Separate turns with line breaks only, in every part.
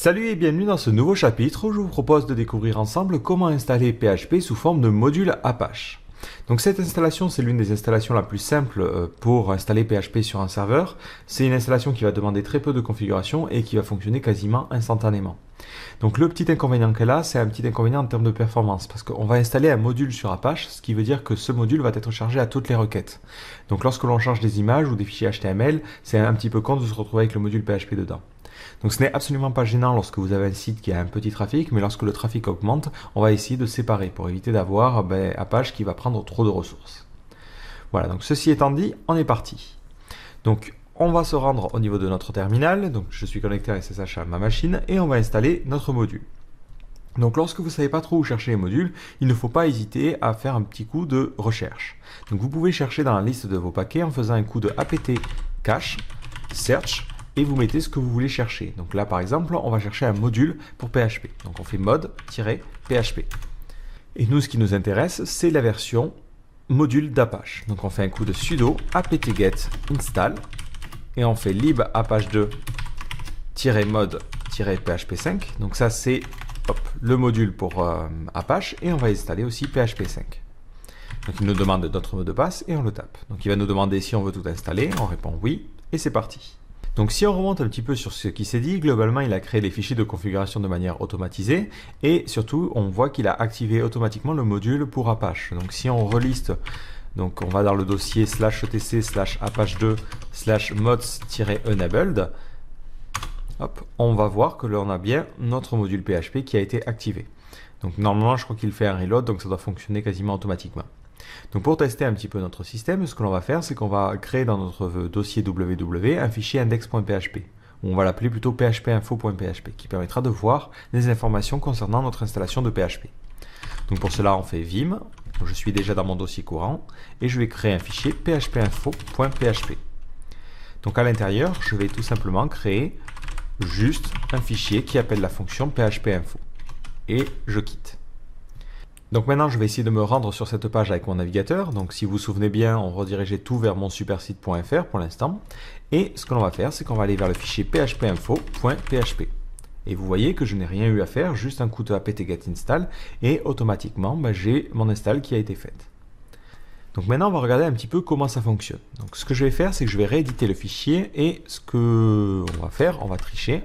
Salut et bienvenue dans ce nouveau chapitre où je vous propose de découvrir ensemble comment installer PHP sous forme de module Apache. Donc cette installation, c'est l'une des installations la plus simple pour installer PHP sur un serveur. C'est une installation qui va demander très peu de configuration et qui va fonctionner quasiment instantanément. Donc le petit inconvénient qu'elle a, c'est un petit inconvénient en termes de performance parce qu'on va installer un module sur Apache, ce qui veut dire que ce module va être chargé à toutes les requêtes. Donc lorsque l'on charge des images ou des fichiers HTML, c'est un petit peu con de se retrouver avec le module PHP dedans. Donc ce n'est absolument pas gênant lorsque vous avez un site qui a un petit trafic, mais lorsque le trafic augmente, on va essayer de séparer pour éviter d'avoir Apache qui va prendre trop de ressources. Voilà, donc ceci étant dit, on est parti. Donc on va se rendre au niveau de notre terminal, donc je suis connecté à SSH à ma machine, et on va installer notre module. Donc lorsque vous ne savez pas trop où chercher les modules, il ne faut pas hésiter à faire un petit coup de recherche. Donc vous pouvez chercher dans la liste de vos paquets en faisant un coup de apt cache, search, et vous mettez ce que vous voulez chercher. Donc là, par exemple, on va chercher un module pour PHP. Donc on fait mod-php. Et nous, ce qui nous intéresse, c'est la version module d'Apache. Donc on fait un coup de sudo apt-get install et on fait lib apache2-mod-php5. Donc ça, c'est le module pour Apache et on va installer aussi php5. Donc il nous demande notre mot de passe et on le tape. Donc il va nous demander si on veut tout installer. On répond oui et c'est parti. Donc si on remonte un petit peu sur ce qui s'est dit, globalement il a créé les fichiers de configuration de manière automatisée et surtout on voit qu'il a activé automatiquement le module pour Apache. Donc si on reliste, donc on va dans le dossier /etc/apache2/mods-enabled, on va voir que là on a bien notre module PHP qui a été activé. Donc normalement je crois qu'il fait un reload, donc ça doit fonctionner quasiment automatiquement. Donc pour tester un petit peu notre système, ce que l'on va faire, c'est qu'on va créer dans notre dossier www un fichier index.php, où on va l'appeler plutôt phpinfo.php, qui permettra de voir des informations concernant notre installation de PHP. Donc pour cela, on fait vim, je suis déjà dans mon dossier courant, et je vais créer un fichier phpinfo.php. Donc à l'intérieur, je vais tout simplement créer juste un fichier qui appelle la fonction phpinfo. Et je quitte. Donc maintenant, je vais essayer de me rendre sur cette page avec mon navigateur. Donc si vous vous souvenez bien, on redirigeait tout vers mon supersite.fr pour l'instant. Et ce que l'on va faire, c'est qu'on va aller vers le fichier phpinfo.php. Et vous voyez que je n'ai rien eu à faire, juste un coup de apt-get install. Et automatiquement, j'ai mon install qui a été faite. Donc maintenant, on va regarder un petit peu comment ça fonctionne. Donc ce que je vais faire, c'est que je vais rééditer le fichier. Et ce qu'on va faire, on va tricher.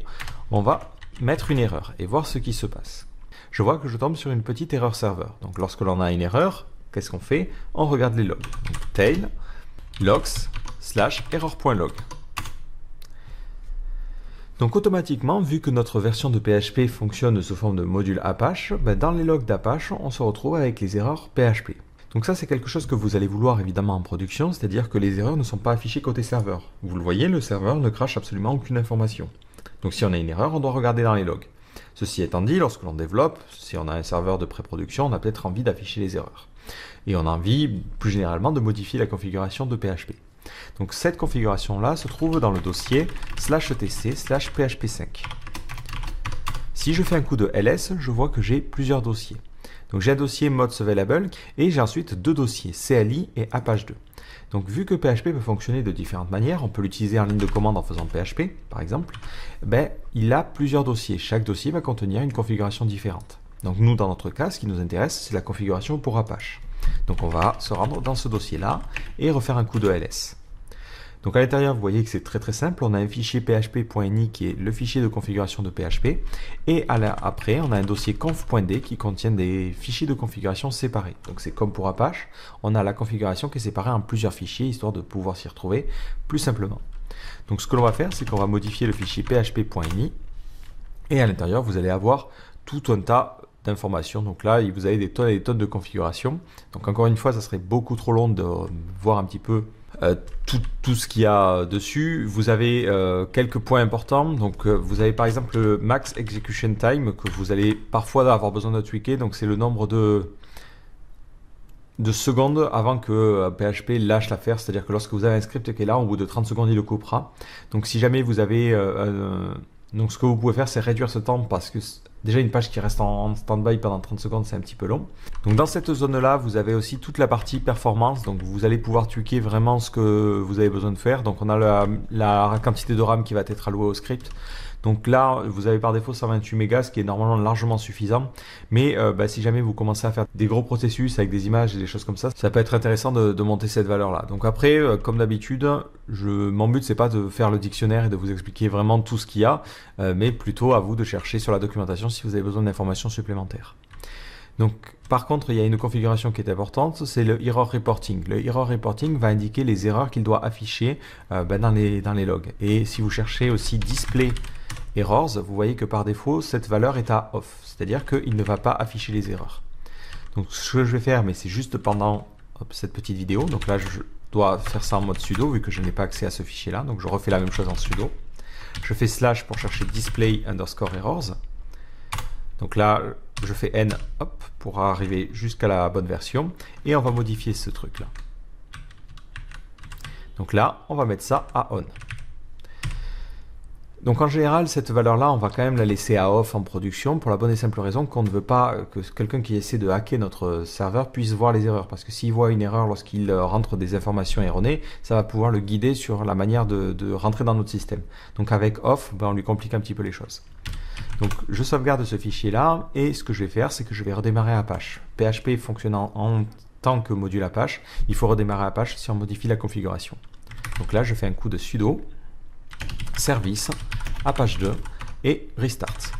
On va mettre une erreur et voir ce qui se passe. Je vois que je tombe sur une petite erreur serveur. Donc lorsque l'on a une erreur, qu'est-ce qu'on fait? On regarde les logs. Donc, tail logs/error.log. Donc automatiquement, vu que notre version de PHP fonctionne sous forme de module Apache, dans les logs d'Apache, on se retrouve avec les erreurs PHP. Donc ça, c'est quelque chose que vous allez vouloir évidemment en production, c'est-à-dire que les erreurs ne sont pas affichées côté serveur. Vous le voyez, le serveur ne crache absolument aucune information. Donc si on a une erreur, on doit regarder dans les logs. Ceci étant dit, lorsque l'on développe, si on a un serveur de pré-production, on a peut-être envie d'afficher les erreurs. Et on a envie, plus généralement, de modifier la configuration de PHP. Donc cette configuration-là se trouve dans le dossier /etc/php5. Si je fais un coup de ls, je vois que j'ai plusieurs dossiers. Donc j'ai un dossier mods available et j'ai ensuite deux dossiers, CLI et Apache2. Donc vu que PHP peut fonctionner de différentes manières, on peut l'utiliser en ligne de commande en faisant PHP par exemple, il a plusieurs dossiers. Chaque dossier va contenir une configuration différente. Donc nous, dans notre cas, ce qui nous intéresse, c'est la configuration pour Apache. Donc on va se rendre dans ce dossier-là et refaire un coup de ls. Donc à l'intérieur, vous voyez que c'est très simple. On a un fichier php.ini qui est le fichier de configuration de PHP. Et après, on a un dossier conf.d qui contient des fichiers de configuration séparés. Donc c'est comme pour Apache, on a la configuration qui est séparée en plusieurs fichiers, histoire de pouvoir s'y retrouver plus simplement. Donc ce que l'on va faire, c'est qu'on va modifier le fichier php.ini. Et à l'intérieur, vous allez avoir tout un tas d'informations. Donc là, vous avez des tonnes et des tonnes de configurations. Donc encore une fois, ça serait beaucoup trop long de voir un petit peu tout ce qu'il y a dessus. Vous avez quelques points importants. Donc vous avez par exemple le max execution time que vous allez parfois avoir besoin de tweaker. Donc c'est le nombre de secondes avant que PHP lâche l'affaire. C'est-à-dire que lorsque vous avez un script qui est là, au bout de 30 secondes, il le coupera. Donc si jamais vous avez... donc ce que vous pouvez faire, c'est réduire ce temps parce que déjà une page qui reste en stand-by pendant 30 secondes, c'est un petit peu long. Donc dans cette zone-là, vous avez aussi toute la partie performance. Donc vous allez pouvoir tweaker vraiment ce que vous avez besoin de faire. Donc on a la quantité de RAM qui va être allouée au script. Donc là, vous avez par défaut 128 mégas, ce qui est normalement largement suffisant. Mais si jamais vous commencez à faire des gros processus avec des images et des choses comme ça peut être intéressant de monter cette valeur-là. Donc après, comme d'habitude, mon but c'est pas de faire le dictionnaire et de vous expliquer vraiment tout ce qu'il y a, mais plutôt à vous de chercher sur la documentation si vous avez besoin d'informations supplémentaires. Donc, par contre, il y a une configuration qui est importante, c'est le Error Reporting. Le Error Reporting va indiquer les erreurs qu'il doit afficher dans les logs. Et si vous cherchez aussi Display Errors, vous voyez que par défaut, cette valeur est à Off. C'est-à-dire qu'il ne va pas afficher les erreurs. Donc, ce que je vais faire, mais c'est juste pendant cette petite vidéo. Donc là, je dois faire ça en mode sudo, vu que je n'ai pas accès à ce fichier-là. Donc, je refais la même chose en sudo. Je fais / pour chercher Display_Errors. Donc là, je fais N pour arriver jusqu'à la bonne version et on va modifier ce truc là. Donc là, on va mettre ça à On. Donc en général, cette valeur-là, on va quand même la laisser à Off en production pour la bonne et simple raison qu'on ne veut pas que quelqu'un qui essaie de hacker notre serveur puisse voir les erreurs. Parce que s'il voit une erreur lorsqu'il rentre des informations erronées, ça va pouvoir le guider sur la manière de rentrer dans notre système. Donc avec Off, on lui complique un petit peu les choses. Donc je sauvegarde ce fichier là et ce que je vais faire c'est que je vais redémarrer Apache. PHP fonctionnant en tant que module Apache, il faut redémarrer Apache si on modifie la configuration. Donc là je fais un coup de sudo service Apache 2 et restart.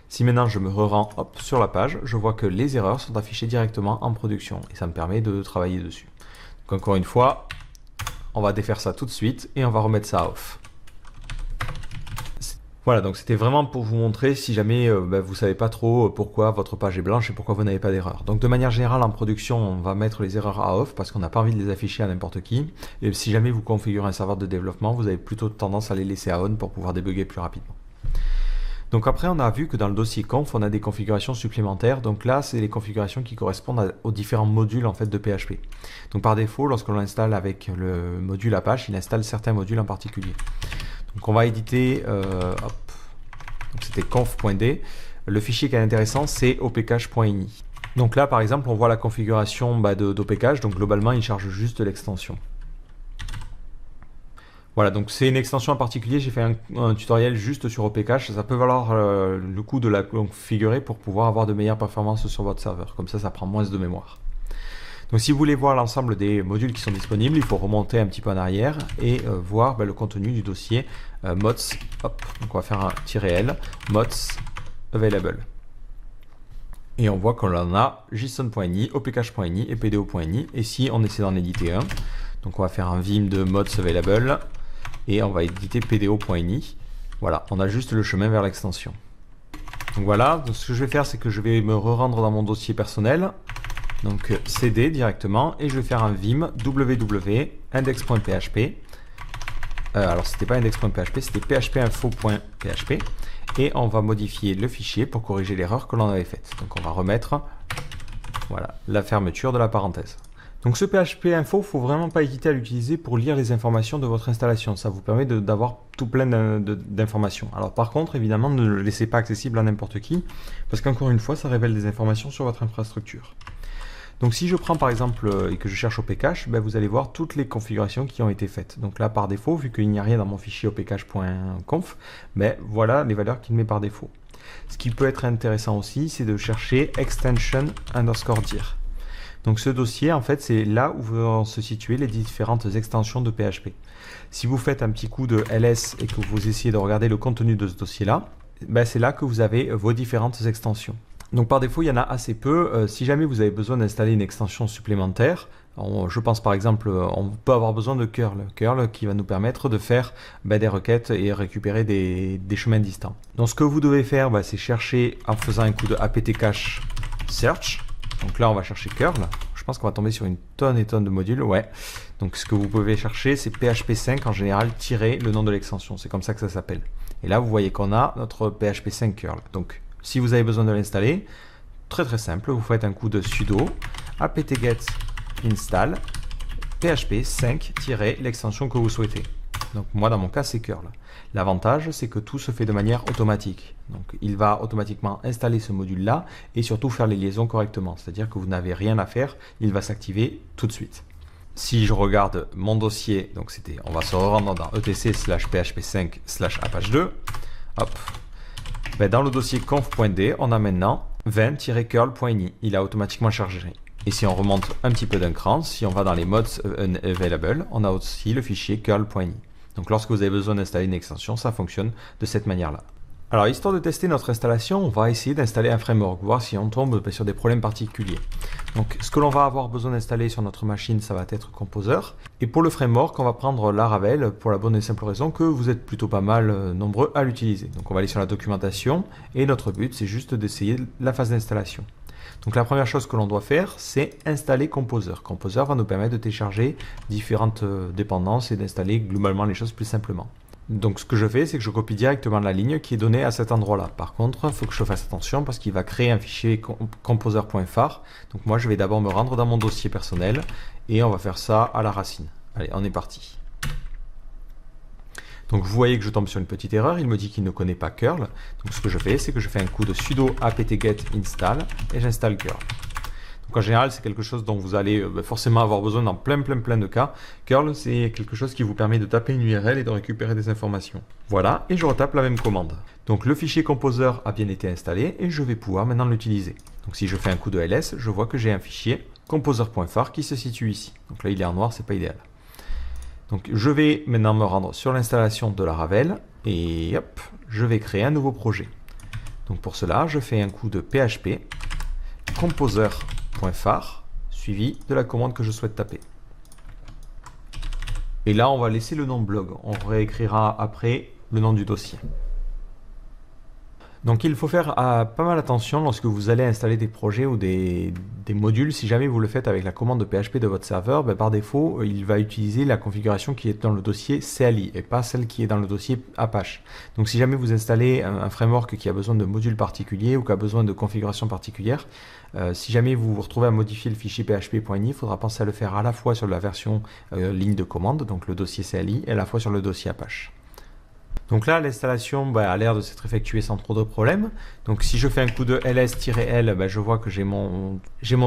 Si maintenant je me re-rends sur la page, je vois que les erreurs sont affichées directement en production et ça me permet de travailler dessus. Donc encore une fois, on va défaire ça tout de suite et on va remettre ça à Off. Voilà, donc c'était vraiment pour vous montrer si jamais vous ne savez pas trop pourquoi votre page est blanche et pourquoi vous n'avez pas d'erreur. Donc de manière générale, en production, on va mettre les erreurs à Off parce qu'on n'a pas envie de les afficher à n'importe qui. Et si jamais vous configurez un serveur de développement, vous avez plutôt tendance à les laisser à On pour pouvoir débugger plus rapidement. Donc après, on a vu que dans le dossier conf, on a des configurations supplémentaires. Donc là, c'est les configurations qui correspondent aux différents modules en fait de PHP. Donc par défaut, lorsqu'on l'installe avec le module Apache, il installe certains modules en particulier. Donc on va éditer, c'était conf.d. Le fichier qui est intéressant, c'est opcache.ini. Donc là, par exemple, on voit la configuration d'opcache. Donc globalement, il charge juste l'extension. Voilà, donc c'est une extension en particulier. J'ai fait un tutoriel juste sur opcache. Ça peut valoir le coup de la configurer pour pouvoir avoir de meilleures performances sur votre serveur. Comme ça prend moins de mémoire. Donc si vous voulez voir l'ensemble des modules qui sont disponibles, il faut remonter un petit peu en arrière et voir le contenu du dossier mods. Donc on va faire un "-l mods available. Et on voit qu'on en a json.ini, opcache.ini et pdo.ini. Et si on essaie d'en éditer un, donc on va faire un vim de mods available et on va éditer pdo.ini. Voilà, on a juste le chemin vers l'extension. Donc voilà, donc ce que je vais faire, c'est que je vais me re-rendre dans mon dossier personnel. Donc cd directement et je vais faire un vim www.index.php. Alors c'était pas index.php, c'était phpinfo.php et on va modifier le fichier pour corriger l'erreur que l'on avait faite. Donc on va remettre la fermeture de la parenthèse. Donc ce PHP info, faut vraiment pas hésiter à l'utiliser pour lire les informations de votre installation. Ça vous permet d'avoir tout plein d'informations. Alors par contre, évidemment, ne le laissez pas accessible à n'importe qui parce qu'encore une fois, ça révèle des informations sur votre infrastructure. Donc si je prends par exemple et que je cherche opcache, vous allez voir toutes les configurations qui ont été faites. Donc là par défaut, vu qu'il n'y a rien dans mon fichier opcache.conf, voilà les valeurs qu'il met par défaut. Ce qui peut être intéressant aussi, c'est de chercher extension_dir. Donc ce dossier, en fait, c'est là où vont se situer les différentes extensions de PHP. Si vous faites un petit coup de ls et que vous essayez de regarder le contenu de ce dossier-là, c'est là que vous avez vos différentes extensions. Donc par défaut, il y en a assez peu. Si jamais vous avez besoin d'installer une extension supplémentaire, je pense par exemple, on peut avoir besoin de curl. Curl qui va nous permettre de faire des requêtes et récupérer des chemins distants. Donc ce que vous devez faire, c'est chercher en faisant un coup de apt-cache search. Donc là, on va chercher curl. Je pense qu'on va tomber sur une tonne et tonne de modules. Ouais. Donc ce que vous pouvez chercher, c'est PHP5 en général, tirer le nom de l'extension. C'est comme ça que ça s'appelle. Et là, vous voyez qu'on a notre PHP5 curl. Donc si vous avez besoin de l'installer, très très simple, vous faites un coup de sudo apt-get install php5- l'extension que vous souhaitez. Donc moi dans mon cas c'est curl. L'avantage c'est que tout se fait de manière automatique. Donc il va automatiquement installer ce module là et surtout faire les liaisons correctement. C'est-à-dire que vous n'avez rien à faire, il va s'activer tout de suite. si je regarde mon dossier, donc on va se rendre dans etc/php5/apache2. Hop. Ben, dans le dossier conf.d, on a maintenant 20-curl.ini. Il a automatiquement chargé. Et si on remonte un petit peu d'un cran, si on va dans les modes available, on a aussi le fichier curl.ini. Donc lorsque vous avez besoin d'installer une extension, ça fonctionne de cette manière-là. Alors, histoire de tester notre installation, on va essayer d'installer un framework, voir si on tombe sur des problèmes particuliers. Donc, ce que l'on va avoir besoin d'installer sur notre machine, ça va être Composer. Et pour le framework, on va prendre Laravel pour la bonne et simple raison que vous êtes plutôt pas mal nombreux à l'utiliser. Donc, on va aller sur la documentation et notre but, c'est juste d'essayer la phase d'installation. Donc, la première chose que l'on doit faire, c'est installer Composer. Composer va nous permettre de télécharger différentes dépendances et d'installer globalement les choses plus simplement. Donc ce que je fais, c'est que je copie directement la ligne qui est donnée à cet endroit-là. Par contre, il faut que je fasse attention parce qu'il va créer un fichier composer.phar. Donc moi, je vais d'abord me rendre dans mon dossier personnel et on va faire ça à la racine. Allez, on est parti. Donc vous voyez que je tombe sur une petite erreur, il me dit qu'il ne connaît pas curl. Donc ce que je fais, c'est que je fais un coup de sudo apt-get install et j'installe curl. Donc en général, c'est quelque chose dont vous allez forcément avoir besoin dans plein de cas. Curl, c'est quelque chose qui vous permet de taper une URL et de récupérer des informations. Voilà, et je retape la même commande. Donc le fichier Composer a bien été installé et je vais pouvoir maintenant l'utiliser. Donc si je fais un coup de ls, je vois que j'ai un fichier composer.phar qui se situe ici. Donc là, il est en noir, c'est pas idéal. Donc je vais maintenant me rendre sur l'installation de Laravel et hop, je vais créer un nouveau projet. Donc pour cela, je fais un coup de php composer.phar suivi de la commande que je souhaite taper. Et là, on va laisser le nom blog. On réécrira après le nom du dossier. Donc il faut faire pas mal attention lorsque vous allez installer des projets ou des modules. Si jamais vous le faites avec la commande de PHP de votre serveur, par défaut, il va utiliser la configuration qui est dans le dossier CLI et pas celle qui est dans le dossier Apache. Donc si jamais vous installez un framework qui a besoin de modules particuliers ou qui a besoin de configuration particulière, si jamais vous vous retrouvez à modifier le fichier php.ini, il faudra penser à le faire à la fois sur la version ligne de commande, donc le dossier CLI, et à la fois sur le dossier Apache. Donc là, l'installation a l'air de s'être effectuée sans trop de problèmes. Donc si je fais un coup de ls-l, je vois que j'ai mon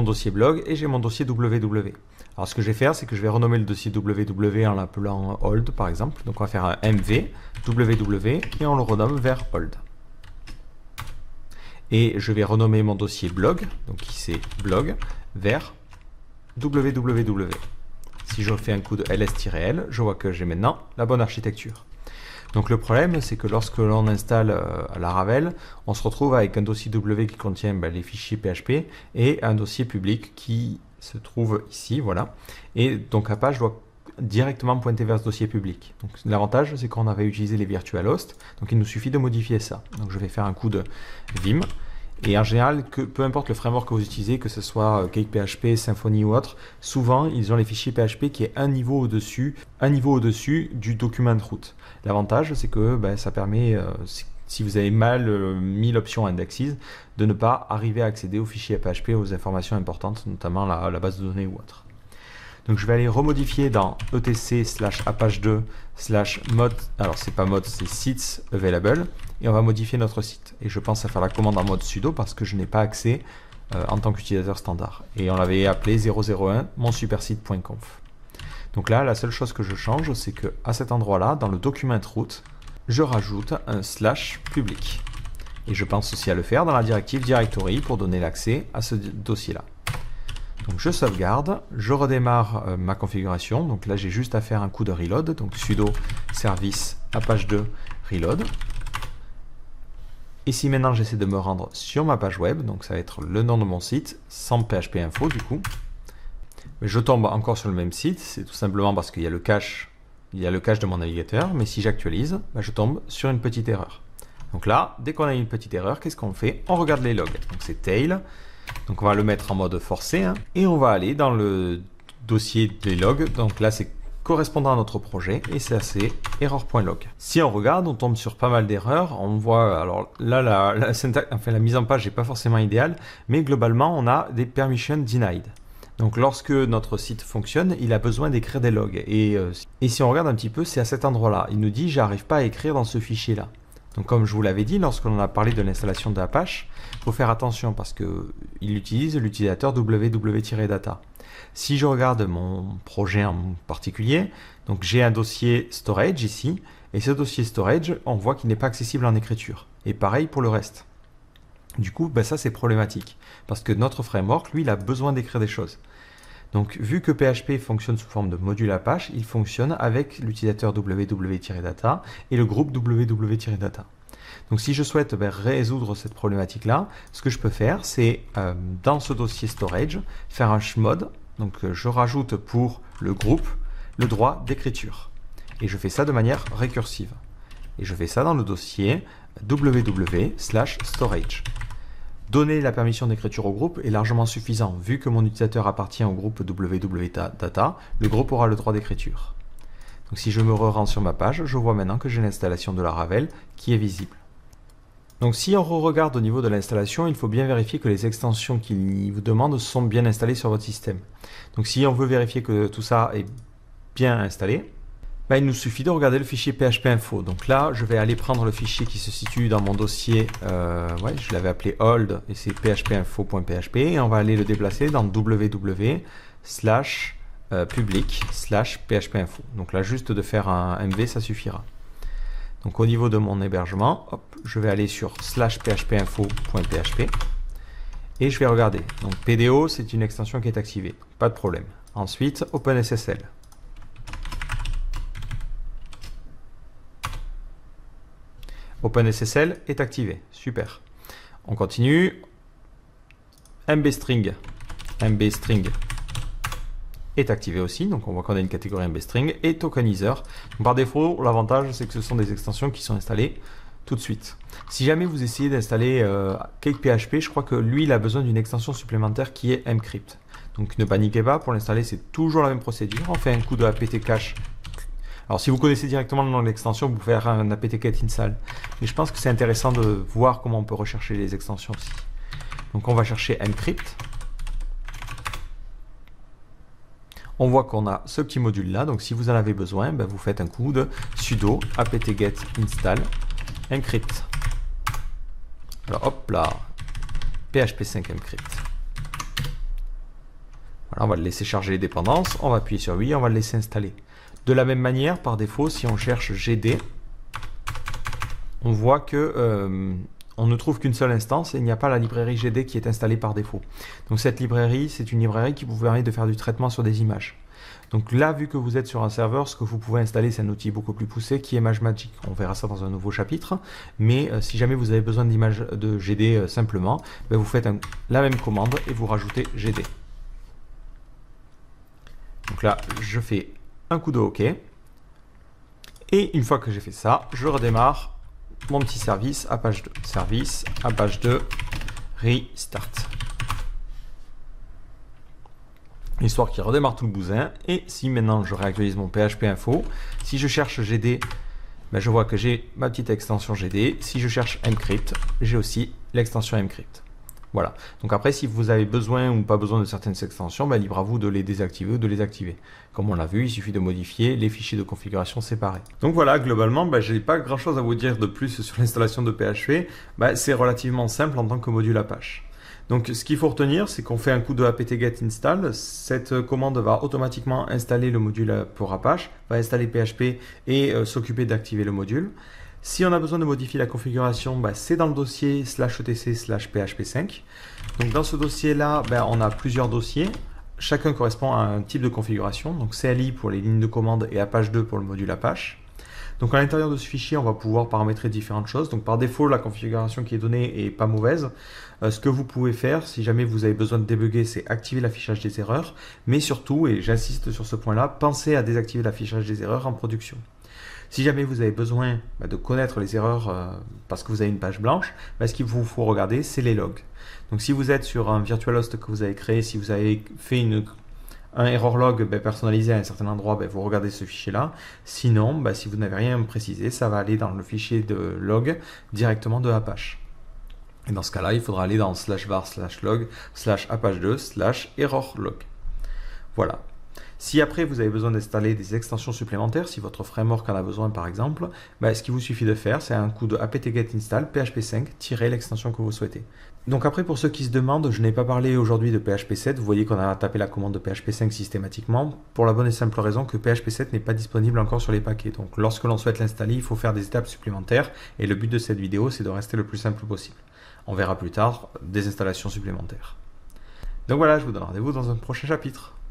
dossier blog et j'ai mon dossier www. Alors ce que je vais faire, c'est que je vais renommer le dossier www en l'appelant old par exemple. Donc on va faire un mv www et on le renomme vers old. Et je vais renommer mon dossier blog, donc qui c'est blog, vers www. Si je fais un coup de ls-l, je vois que j'ai maintenant la bonne architecture. Donc le problème, c'est que lorsque l'on installe Laravel, on se retrouve avec un dossier W qui contient les fichiers PHP et un dossier public qui se trouve ici, voilà. Et donc Apache doit directement pointer vers ce dossier public. Donc l'avantage, c'est qu'on avait utilisé les virtual hosts, donc il nous suffit de modifier ça. Donc je vais faire un coup de vim. Et en général, peu importe le framework que vous utilisez, que ce soit CakePHP, Symfony ou autre, souvent ils ont les fichiers PHP qui est un niveau au-dessus du document root. L'avantage, c'est que ça permet, si vous avez mal mis l'option indexes, de ne pas arriver à accéder aux fichiers PHP, aux informations importantes, notamment la base de données ou autre. Donc je vais aller remodifier dans etc/apache2/mod, alors c'est pas mod, c'est sites available, et on va modifier notre site. Et je pense à faire la commande en mode sudo parce que je n'ai pas accès en tant qu'utilisateur standard. Et on l'avait appelé 001 monsupersite.conf. Donc là, la seule chose que je change, c'est que à cet endroit-là, dans le document root, je rajoute un /public. Et je pense aussi à le faire dans la directive directory pour donner l'accès à ce dossier-là. Donc je sauvegarde, je redémarre ma configuration. Donc là, j'ai juste à faire un coup de reload. Donc sudo service apache2 reload. Et si maintenant j'essaie de me rendre sur ma page web, donc ça va être le nom de mon site, sans PHP info du coup. Mais je tombe encore sur le même site, c'est tout simplement parce qu'il y a le cache, de mon navigateur. Mais si j'actualise, je tombe sur une petite erreur. Donc là, dès qu'on a une petite erreur, qu'est-ce qu'on fait? On regarde les logs. Donc c'est tail. Donc on va le mettre en mode forcé et on va aller dans le dossier des logs. Donc là c'est correspondant à notre projet et c'est error.log. Si on regarde, on tombe sur pas mal d'erreurs. On voit, alors là la syntaxe, enfin la mise en page n'est pas forcément idéale, mais globalement on a des permissions denied. Donc lorsque notre site fonctionne, il a besoin d'écrire des logs. Et si on regarde un petit peu, c'est à cet endroit-là. Il nous dit j'arrive pas à écrire dans ce fichier-là. Donc comme je vous l'avais dit, lorsqu'on a parlé de l'installation d'Apache, il faut faire attention parce qu'il utilise l'utilisateur www-data. Si je regarde mon projet en particulier, donc j'ai un dossier storage ici, et ce dossier storage, on voit qu'il n'est pas accessible en écriture. Et pareil pour le reste. Du coup, ça c'est problématique, parce que notre framework, lui, il a besoin d'écrire des choses. Donc, vu que PHP fonctionne sous forme de module Apache, il fonctionne avec l'utilisateur www-data et le groupe www-data. Donc, si je souhaite résoudre cette problématique-là, ce que je peux faire, c'est dans ce dossier storage, faire un chmod. Donc, je rajoute pour le groupe le droit d'écriture. Et je fais ça de manière récursive. Et je fais ça dans le dossier www/storage. Donner la permission d'écriture au groupe est largement suffisant. Vu que mon utilisateur appartient au groupe www-data, le groupe aura le droit d'écriture. Donc si je me rends sur ma page, je vois maintenant que j'ai l'installation de Laravel qui est visible. Donc si on regarde au niveau de l'installation, il faut bien vérifier que les extensions qu'il vous demande sont bien installées sur votre système. Donc si on veut vérifier que tout ça est bien installé, il nous suffit de regarder le fichier php-info. Donc là, je vais aller prendre le fichier qui se situe dans mon dossier, je l'avais appelé old, et c'est php-info.php, et on va aller le déplacer dans www/public/php-info. Donc là, juste de faire un MV, ça suffira. Donc au niveau de mon hébergement, je vais aller sur /php-info.php, et je vais regarder. Donc PDO, c'est une extension qui est activée, pas de problème. Ensuite, OpenSSL. OpenSSL est activé, super. On continue. mbstring est activé aussi, donc on voit qu'on a une catégorie mbstring et tokenizer. Par défaut, l'avantage c'est que ce sont des extensions qui sont installées tout de suite. Si jamais vous essayez d'installer CakePHP, je crois que lui il a besoin d'une extension supplémentaire qui est mcrypt. Donc ne paniquez pas, pour l'installer c'est toujours la même procédure. On fait un coup de apt cache. Alors si vous connaissez directement le nom de l'extension, vous pouvez faire un apt-get install. Mais je pense que c'est intéressant de voir comment on peut rechercher les extensions aussi. Donc on va chercher mcrypt. On voit qu'on a ce petit module là. Donc si vous en avez besoin, vous faites un coup de sudo apt-get install mcrypt. Alors hop là, PHP 5 mcrypt. Voilà, on va le laisser charger les dépendances. On va appuyer sur oui, on va le laisser installer. De la même manière, par défaut, si on cherche GD, on voit que on ne trouve qu'une seule instance et il n'y a pas la librairie GD qui est installée par défaut. Donc cette librairie, c'est une librairie qui vous permet de faire du traitement sur des images. Donc là, vu que vous êtes sur un serveur, ce que vous pouvez installer, c'est un outil beaucoup plus poussé qui est ImageMagick. On verra ça dans un nouveau chapitre. Mais si jamais vous avez besoin d'images de GD simplement, vous faites la même commande et vous rajoutez GD. Donc là, je fais un coup de OK. Et une fois que j'ai fait ça, je redémarre mon petit service Apache 2. Service Apache 2 Restart. Histoire qu'il redémarre tout le bousin. Et si maintenant je réactualise mon PHP info, si je cherche GD, je vois que j'ai ma petite extension GD. Si je cherche mcrypt, j'ai aussi l'extension mcrypt. Voilà. Donc après, si vous avez besoin ou pas besoin de certaines extensions, libre à vous de les désactiver ou de les activer. Comme on l'a vu, il suffit de modifier les fichiers de configuration séparés. Donc voilà, globalement, je n'ai pas grand-chose à vous dire de plus sur l'installation de PHP. C'est relativement simple en tant que module Apache. Donc ce qu'il faut retenir, c'est qu'on fait un coup de apt-get install. Cette commande va automatiquement installer le module pour Apache, va installer PHP et s'occuper d'activer le module. Si on a besoin de modifier la configuration, c'est dans le dossier /etc/php5. Donc dans ce dossier-là, on a plusieurs dossiers. Chacun correspond à un type de configuration. Donc CLI pour les lignes de commande et Apache 2 pour le module Apache. Donc à l'intérieur de ce fichier, on va pouvoir paramétrer différentes choses. Donc par défaut, la configuration qui est donnée est pas mauvaise. Ce que vous pouvez faire, si jamais vous avez besoin de débugger, c'est activer l'affichage des erreurs. Mais surtout, et j'insiste sur ce point-là, pensez à désactiver l'affichage des erreurs en production. Si jamais vous avez besoin de connaître les erreurs parce que vous avez une page blanche, ce qu'il vous faut regarder, c'est les logs. Donc si vous êtes sur un virtualhost que vous avez créé, si vous avez fait un error log personnalisé à un certain endroit, vous regardez ce fichier-là. Sinon, si vous n'avez rien précisé, ça va aller dans le fichier de log directement de Apache. Et dans ce cas-là, il faudra aller dans /var/log/apache2/errorlog. Voilà. Si après vous avez besoin d'installer des extensions supplémentaires, si votre framework en a besoin par exemple, ce qu'il vous suffit de faire, c'est un coup de apt-get install php 5 l'extension que vous souhaitez. Donc après, pour ceux qui se demandent, je n'ai pas parlé aujourd'hui de PHP 7, vous voyez qu'on a tapé la commande de PHP 5 systématiquement, pour la bonne et simple raison que PHP 7 n'est pas disponible encore sur les paquets. Donc lorsque l'on souhaite l'installer, il faut faire des étapes supplémentaires, et le but de cette vidéo, c'est de rester le plus simple possible. On verra plus tard des installations supplémentaires. Donc voilà, je vous donne rendez-vous dans un prochain chapitre.